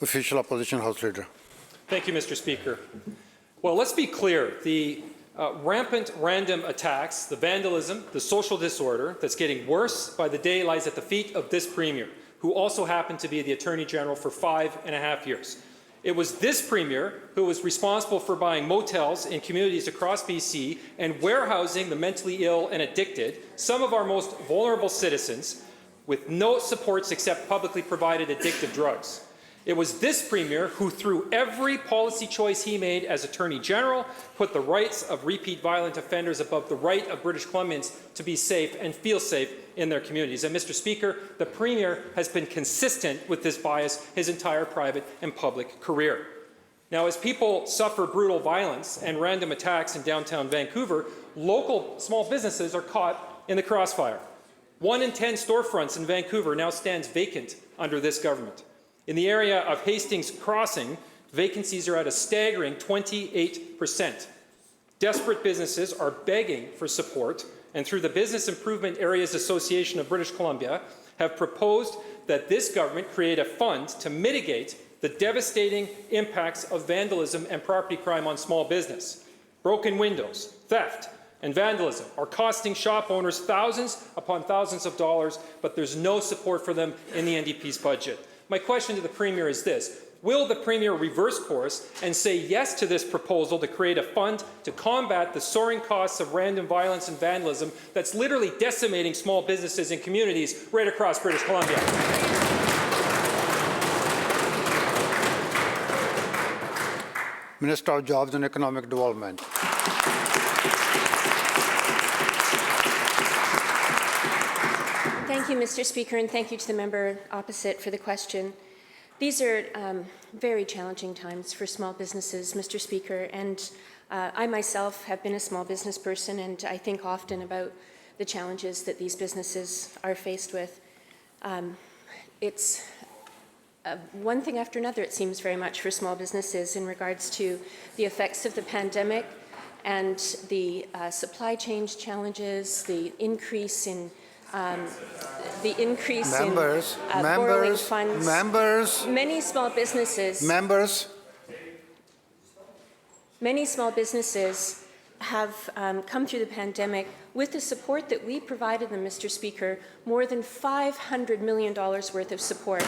Official Opposition House Leader. Thank you, Mr. Speaker. Well, let's be clear. The rampant random attacks, the vandalism, the social disorder that's getting worse by the day lies at the feet of this Premier, who also happened to be the Attorney General for 5.5 years. It was this Premier who was responsible for buying motels in communities across BC and warehousing the mentally ill and addicted, some of our most vulnerable citizens, with no supports except publicly provided addictive drugs. It was this Premier who, through every policy choice he made as Attorney General, put the rights of repeat violent offenders above the right of British Columbians to be safe and feel safe in their communities. And Mr. Speaker, the Premier has been consistent with this bias his entire private and public career. Now, as people suffer brutal violence and random attacks in downtown Vancouver, local small businesses are caught in the crossfire. 1 in 10 storefronts in Vancouver now stands vacant under this government. In the area of Hastings Crossing, vacancies are at a staggering 28%. Desperate businesses are begging for support, and through the Business Improvement Areas Association of British Columbia, have proposed that this government create a fund to mitigate the devastating impacts of vandalism and property crime on small business. Broken windows, theft, and vandalism are costing shop owners thousands upon thousands of dollars, but there's no support for them in the NDP's budget. My question to the Premier is this: will the Premier reverse course and say yes to this proposal to create a fund to combat the soaring costs of random violence and vandalism that's literally decimating small businesses and communities right across British Columbia? Minister of Jobs and Economic Development. Thank you, Mr. Speaker, and thank you to the member opposite for the question. These are very challenging times for small businesses, Mr. Speaker, and I myself have been a small business person, and I think often about the challenges that these businesses are faced with. It's one thing after another, it seems, very much for small businesses in regards to the effects of the pandemic and the supply chain challenges, the increase in borrowing funds. Many small businesses have come through the pandemic with the support that we provided them, Mr. Speaker, more than $500 million worth of support.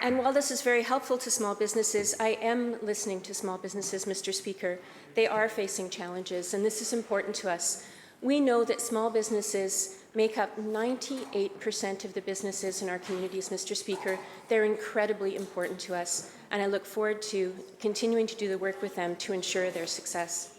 And while this is very helpful to small businesses, I am listening to small businesses, Mr. Speaker. They are facing challenges, and this is important to us. We know that small businesses make up 98% of the businesses in our communities, Mr. Speaker. They're incredibly important to us, and I look forward to continuing to do the work with them to ensure their success.